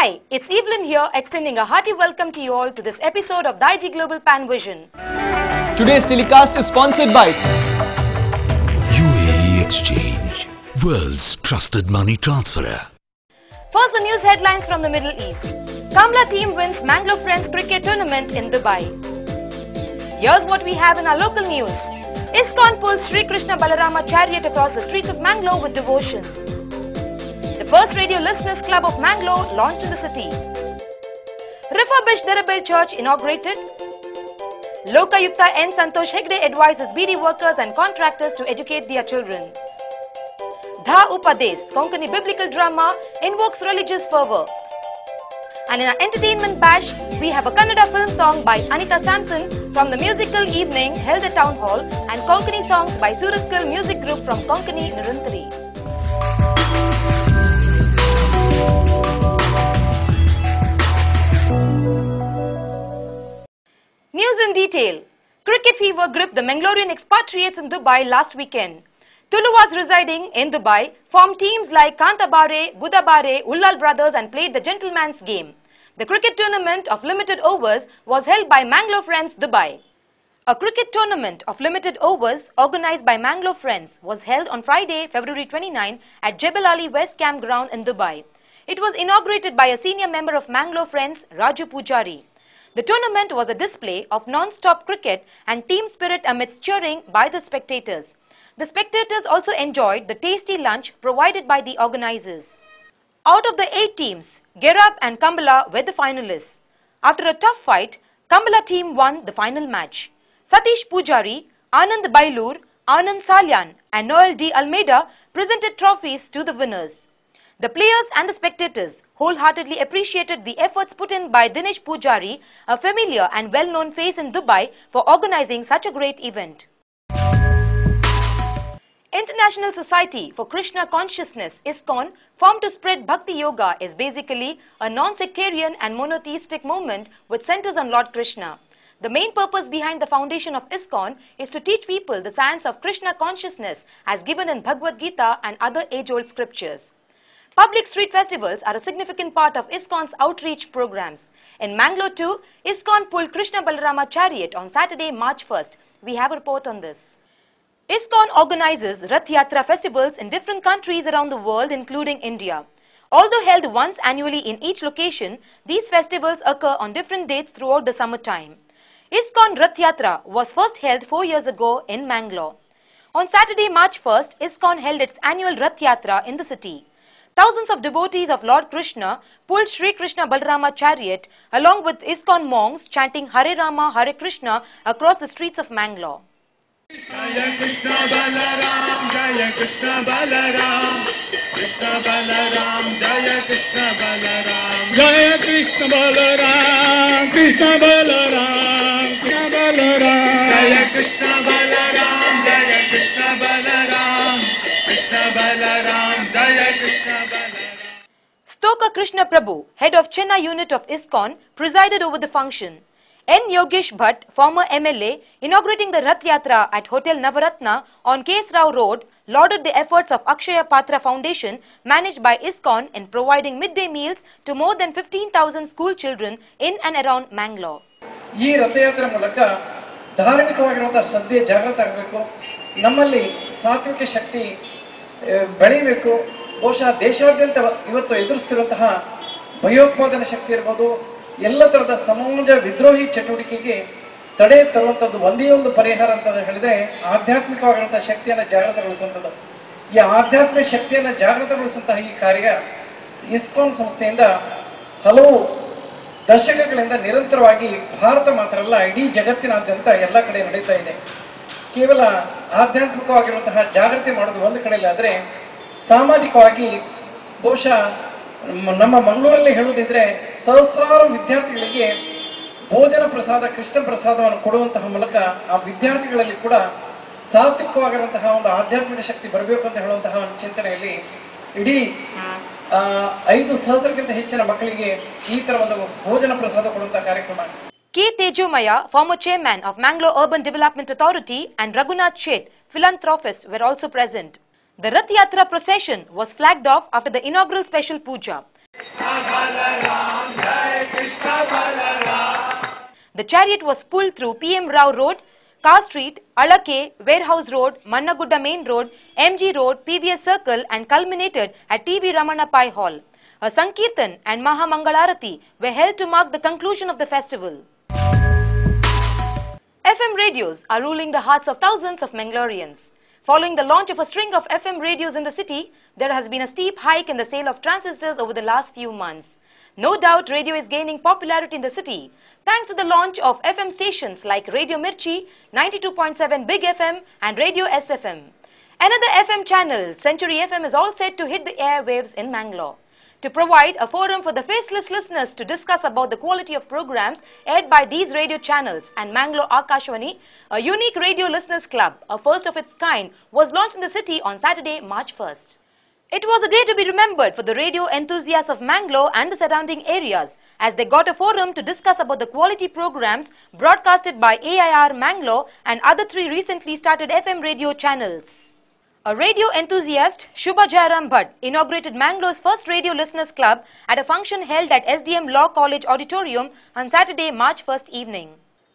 Hi, it's Evelyn here extending a hearty welcome to you all to this episode of the IG Global Pan Vision. Today's telecast is sponsored by UAE Exchange, world's trusted money transferer. First, the news headlines from the Middle East. Kamla team wins Manglo Friends cricket tournament in Dubai. Here's what we have in our local news. ISKCON pulls Sri Krishna Balarama chariot across the streets of Manglo with devotion. The first radio listeners club of Manglo launched in the city. Refurbished Dirabel Church inaugurated. Lokayukta N. Santosh Hegde advises BD workers and contractors to educate their children. Dha Upades, Konkani biblical drama, invokes religious fervour. And in our entertainment bash, we have a Kannada film song by Anita Samson from the musical evening held at Town Hall and Konkani songs by Suratkal Music Group from Konkani Nirantari. News in detail. Cricket fever gripped the Mangalorean expatriates in Dubai last weekend. Tuluwas residing in Dubai formed teams like Kantabare, Budabare, Ullal brothers and played the gentleman's game. The cricket tournament of limited overs was held by Manglo Friends Dubai. A cricket tournament of limited overs organized by Manglo Friends was held on Friday, February 29 at Jebel Ali West Campground in Dubai. It was inaugurated by a senior member of Manglo Friends, Raju Pujari. The tournament was a display of non-stop cricket and team spirit amidst cheering by the spectators. The spectators also enjoyed the tasty lunch provided by the organizers. Out of the 8 teams, Gerab and Kambala were the finalists. After a tough fight, Kambala team won the final match. Satish Pujari, Anand Bailur, Anand Salyan and Noel D. Almeida presented trophies to the winners. The players and the spectators wholeheartedly appreciated the efforts put in by Dinesh Pujari, a familiar and well-known face in Dubai, for organizing such a great event. International Society for Krishna Consciousness, ISKCON, formed to spread Bhakti Yoga, is basically a non-sectarian and monotheistic movement which centers on Lord Krishna. The main purpose behind the foundation of ISKCON is to teach people the science of Krishna consciousness as given in Bhagavad Gita and other age-old scriptures. Public street festivals are a significant part of ISKCON's outreach programs. In Manglo too, ISKCON pulled Krishna Balarama chariot on Saturday, March 1st. We have a report on this. ISKCON organizes Rath Yatra festivals in different countries around the world, including India. Although held once annually in each location, these festivals occur on different dates throughout the summertime. ISKCON Rath Yatra was first held 4 years ago in Mangalore. On Saturday, March 1st, ISKCON held its annual Rath Yatra in the city. Thousands of devotees of Lord Krishna pulled Sri Krishna Balarama chariot along with ISKCON monks chanting Hare Rama, Hare Krishna across the streets of Mangalore. Jaya Krishna Balaram, Jaya Krishna Balaram, Krishna Balaram, Jaya Krishna Balaram, Jaya Krishna Balaram, Krishna Balaram, Krishna Balaram, Jaya Krishna Balaram, Jaya Krishna Balaram, Krishna Balaram, Jaya Krishna Balaram. Stoka Krishna Prabhu, head of Chennai unit of ISKCON, presided over the function. N. Yogesh Bhatt, former MLA, inaugurating the Rath Yatra at Hotel Navaratna on K.S. Rao Road, lauded the efforts of Akshaya Patra Foundation managed by ISKCON in providing midday meals to more than 15,000 school children in and around Mangalore. ಈ ರಥಯಾತ್ರೆ ಮೂಲಕ ಧಾರ್ಮಿಕವಾಗಿರುವಂತಹ ಶ್ರದ್ಧೆ ಜಾಗೃತ ಆಗಬೇಕು, ನಮ್ಮಲ್ಲಿ ಸಾತ್ವಿಕ ಶಕ್ತಿ ಬೆಳೆಯಬೇಕು. ಬಹುಶಃ ದೇಶಾದ್ಯಂತ ಇವತ್ತು ಎದುರಿಸುತ್ತಿರುವಂತಹ ಭಯೋತ್ಪಾದನೆ ಶಕ್ತಿ ಇರಬಹುದು, ಎಲ್ಲ ತರಹದ ಸಮಾಜ ವಿದ್ರೋಹಿ ಚಟುವಟಿಕೆಗೆ ತಡೆ ತರುವಂಥದ್ದು ಒಂದೇ ಒಂದು ಪರಿಹಾರ ಅಂತ ಹೇಳಿದ್ರೆ ಆಧ್ಯಾತ್ಮಿಕವಾಗಿರುವಂತಹ ಶಕ್ತಿಯನ್ನು ಜಾಗೃತಗೊಳಿಸುವಂಥದ್ದು. ಈ ಆಧ್ಯಾತ್ಮಿಕ ಶಕ್ತಿಯನ್ನು ಜಾಗೃತಗೊಳಿಸುವಂತಹ ಈ ಕಾರ್ಯ ISKCON ಸಂಸ್ಥೆಯಿಂದ ಹಲವು ದಶಕಗಳಿಂದ ನಿರಂತರವಾಗಿ ಭಾರತ ಮಾತ್ರ ಅಲ್ಲ ಇಡೀ ಜಗತ್ತಿನಾದ್ಯಂತ ಎಲ್ಲ ಕಡೆ ನಡೀತಾ ಇದೆ. ಕೇವಲ ಆಧ್ಯಾತ್ಮಿಕವಾಗಿರುವಂತಹ ಜಾಗೃತಿ ಮಾಡೋದು ಒಂದು ಕಡೆಯಲ್ಲಾದರೆ ಸಾಮಾಜಿಕವಾಗಿ ಬಹುಶಃ ನಮ್ಮ ಮಂಗಳೂರಲ್ಲಿ ಹೇಳುವುದಿದ್ರೆ ಸಹಸ್ರಾರು ವಿದ್ಯಾರ್ಥಿಗಳಿಗೆ ಭೋಜನ ಪ್ರಸಾದ ಕೃಷ್ಣ ಪ್ರಸಾದವನ್ನು ಕೊಡುವಂತಹ ಮೂಲಕ ಆ ವಿದ್ಯಾರ್ಥಿಗಳಲ್ಲಿ ಕೂಡ ಸಾತ್ವಿಕವಾಗಿರುವಂತಹ ಒಂದು ಆಧ್ಯಾತ್ಮಿಕ ಶಕ್ತಿ ಬರಬೇಕು ಅಂತ ಹೇಳುವಂತಹ ಒಂದು ಚಿಂತನೆಯಲ್ಲಿ ಇಡೀ 5,000ಕ್ಕಿಂತ ಹೆಚ್ಚಿನ ಮಕ್ಕಳಿಗೆ ಈ ತರ ಒಂದು ಭೋಜನ ಪ್ರಸಾದ ಕೊಡುವಂತಹ ಕಾರ್ಯಕ್ರಮ. K. Tejomaya, former chairman of Mangalore Urban Development Authority, and Raghunath Sheth, philanthropist, were also present. The Rath Yatra procession was flagged off after the inaugural special puja. The chariot was pulled through PM Rao Road, Car Street, Alake, Warehouse Road, Mannagudda Main Road, MG Road, PVS Circle and culminated at TV Ramana Pai Hall. A Sankirtan and Mahamangalarati were held to mark the conclusion of the festival. FM radios are ruling the hearts of thousands of Mangaloreans. Following the launch of a string of FM radios in the city, there has been a steep hike in the sale of transistors over the last few months. No doubt radio is gaining popularity in the city thanks to the launch of FM stations like Radio Mirchi, 92.7 Big FM and Radio SFM. Another FM channel, Century FM, is all set to hit the airwaves in Mangalore. To provide a forum for the faceless listeners to discuss about the quality of programs aired by these radio channels and Mangalore Akashwani, a unique radio listeners club, a first of its kind, was launched in the city on Saturday, March 1st. It was a day to be remembered for the radio enthusiasts of Mangalore and the surrounding areas as they got a forum to discuss about the quality programs broadcasted by AIR Mangalore and other 3 recently started FM radio channels. A radio enthusiast, Shubha Jayaram Bhatt, inaugurated Mangalore's first radio listeners club at a function held at SDM Law College Auditorium on Saturday, March 1st evening.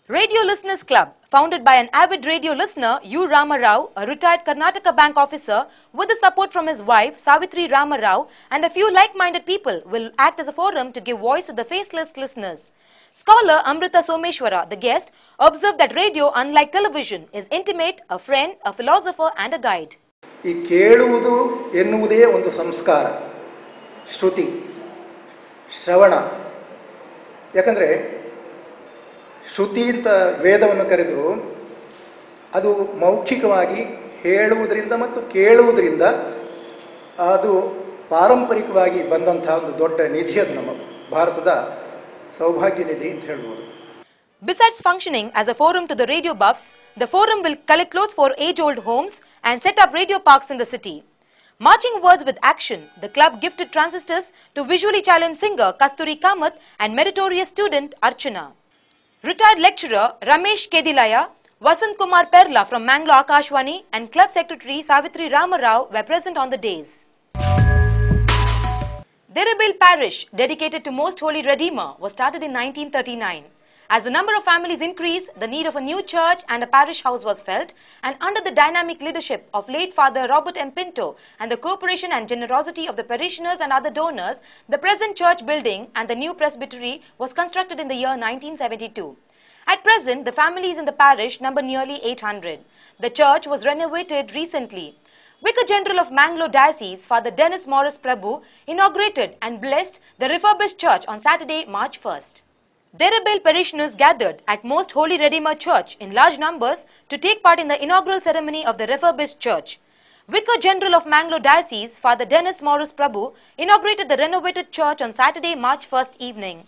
Radio Listeners Club, founded by an avid radio listener, U. Rama Rao, a retired Karnataka Bank officer, with the support from his wife, Savitri Rama Rao, and a few like-minded people, will act as a forum to give voice to the faceless listeners. Scholar Amrita Someshwara, the guest, observed that radio, unlike television, is intimate, a friend, a philosopher and a guide. ಈ ಕೇಳುವುದು ಎನ್ನುವುದೇ ಒಂದು ಸಂಸ್ಕಾರ, ಶ್ರುತಿ, ಶ್ರವಣ. ಯಾಕಂದರೆ ಶ್ರುತಿ ಅಂತ ವೇದವನ್ನು ಕರೆದರೂ ಅದು ಮೌಖಿಕವಾಗಿ ಹೇಳುವುದರಿಂದ ಮತ್ತು ಕೇಳುವುದರಿಂದ ಅದು ಪಾರಂಪರಿಕವಾಗಿ ಬಂದಂತಹ ಒಂದು ದೊಡ್ಡ ನಿಧಿ. ಅದು ನಮ್ಮ ಭಾರತದ ಸೌಭಾಗ್ಯ ನಿಧಿ ಅಂತ ಹೇಳ್ಬೋದು. Besides functioning as a forum to the radio buffs, the forum will collect clothes for age-old homes and set up radio parks in the city. Marching words with action, the club gifted transistors to visually challenged singer Kasturi Kamath and meritorious student Archana. Retired lecturer Ramesh Kedilaya, Vasant Kumar Perla from Mangalore Akashwani and club secretary Savitri Rama Rao were present on the days. Derabil Parish, dedicated to Most Holy Redeemer, was started in 1939. As the number of families increased, the need of a new church and a parish house was felt, and under the dynamic leadership of late Father Robert M. Pinto and the cooperation and generosity of the parishioners and other donors, the present church building and the new presbytery was constructed in the year 1972. At present, the families in the parish number nearly 800. The church was renovated recently. Vicar General of Mangalore Diocese, Father Dennis Morris Prabhu, inaugurated and blessed the refurbished church on Saturday, March 1st. Derabil parishioners gathered at Most Holy Redeemer Church in large numbers to take part in the inaugural ceremony of the refurbished church. Vicar General of Mangalore Diocese, Father Dennis Morris Prabhu, inaugurated the renovated church on Saturday, March 1st evening.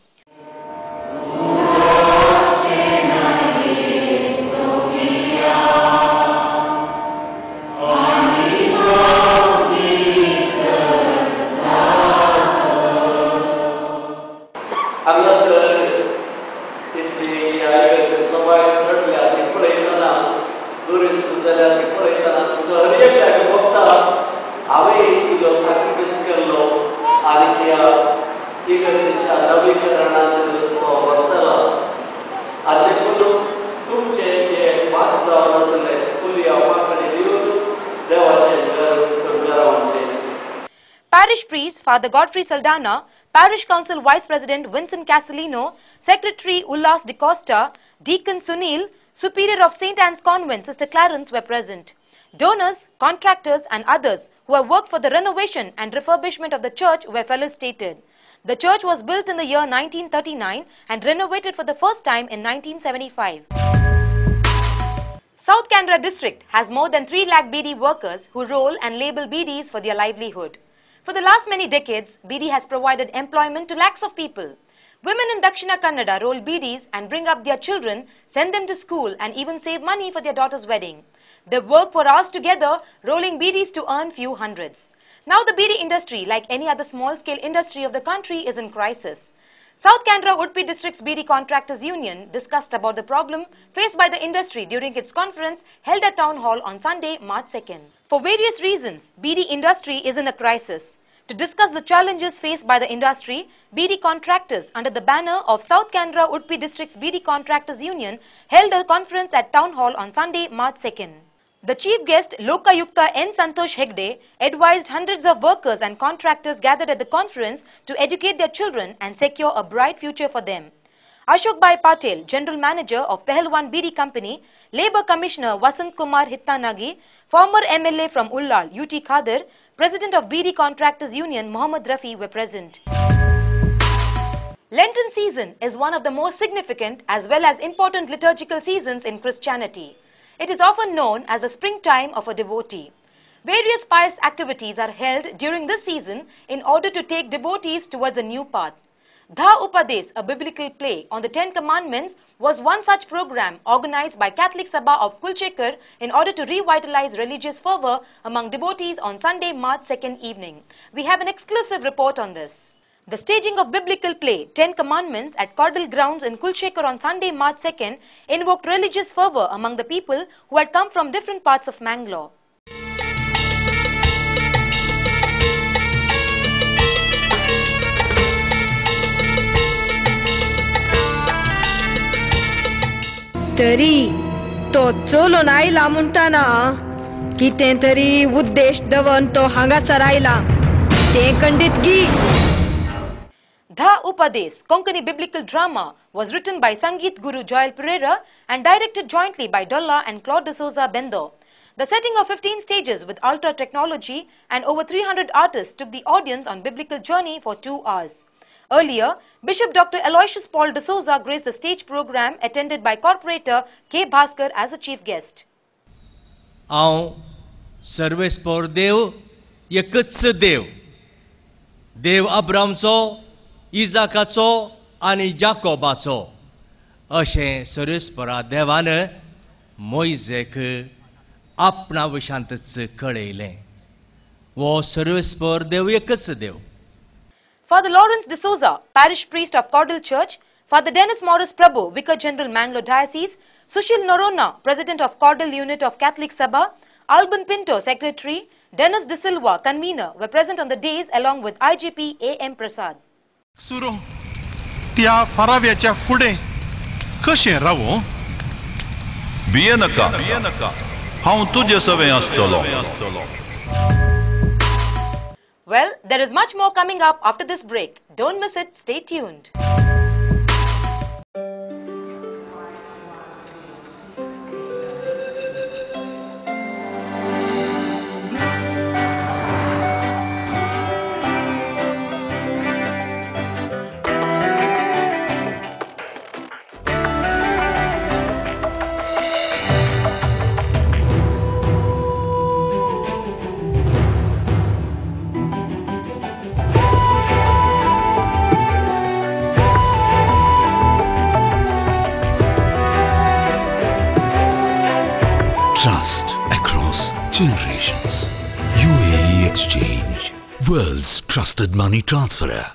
Parish priest Father Godfrey Saldana, Parish Council Vice President Vincent Castellino, Secretary Ullas de Costa, Deacon Sunil, Superior of St. Anne's Convent Sister Clarence were present. Donors, contractors and others who have worked for the renovation and refurbishment of the church were felicitated. The church was built in the year 1939 and renovated for the first time in 1975. South Canara district has more than 3 lakh BD workers who roll and label BDs for their livelihood. For the last many decades, BD has provided employment to lakhs of people. Women in Dakshina Kannada roll BDs and bring up their children, send them to school and even save money for their daughter's wedding. They work for hours together, rolling BDs to earn few hundreds. Now the BD industry, like any other small-scale industry of the country, is in crisis. South Canara Udpi District's BD Contractors Union discussed about the problem faced by the industry during its conference held at Town Hall on Sunday, March 2nd. For various reasons, BD industry is in a crisis. To discuss the challenges faced by the industry, BD contractors under the banner of South Canara Udpi District's BD Contractors Union held a conference at Town Hall on Sunday, March 2nd. The chief guest, Lokayukta N. Santosh Hegde, advised hundreds of workers and contractors gathered at the conference to educate their children and secure a bright future for them. Ashok Bhai Patel, General Manager of Pehelwan BD Company, Labour Commissioner Vasant Kumar Hittanagi, former MLA from Ullal, UT Khader, President of BD Contractors Union Mohammad Rafi were present. Lenten season is one of the most significant as well as important liturgical seasons in Christianity. It is often known as the springtime of a devotee. Various pious activities are held during this season in order to take devotees towards a new path. Dha Upades, a biblical play on the 10 Commandments, was one such program organized by Catholic Sabha of Kulchekar in order to revitalize religious fervor among devotees on Sunday, March 2nd evening. We have an exclusive report on this. The staging of biblical play 10 Commandments at Caudal Grounds in Kulchekar on Sunday, March 2nd invoked religious fervor among the people who had come from different parts of Mangalore. तरी तो चलो नायला म्हणटाना कितें तरी उद्देश दवन तो हांगासर आयला तें खंडीत गी. Dha Upades, Konkani biblical drama, was written by Sangeet Guru Joel Pereira and directed jointly by Dolla and Claude de Souza Bendo. The setting of 15 stages with ultra technology and over 300 artists took the audience on biblical journey for 2 hours. Earlier, Bishop Dr. Aloysius Paul de Souza graced the stage program attended by Corporator K. Bhaskar as a chief guest. हांव सर्वेस्पर देव एकच देव, देव अब्रामचो, इजाकाचो आनी जाकोबाचो अशें सर्वेस्परा देवान मोइजेक आपणा विशांतच कळयलें. वो सर्वेस्पर देव एकच देव. Father Lawrence de Souza, parish priest of Caudal Church, Father Dennis Morris Prabhu, Vicar General Mangalore Diocese, Sushil Norona, President of Caudal Unit of Catholic Sabha, Alban Pinto, Secretary, Dennis De Silva, Convener, were present on the days along with IGP A.M. Prasad. सुरो त्या फराव्याच्या फुडें कशें रावूं? भियेनाका, हांव तुजे सवें आसतलों. Well, there is much more coming up after this break. Don't miss it. Stay tuned. Trust across generations. UAE Exchange, world's trusted money transferer.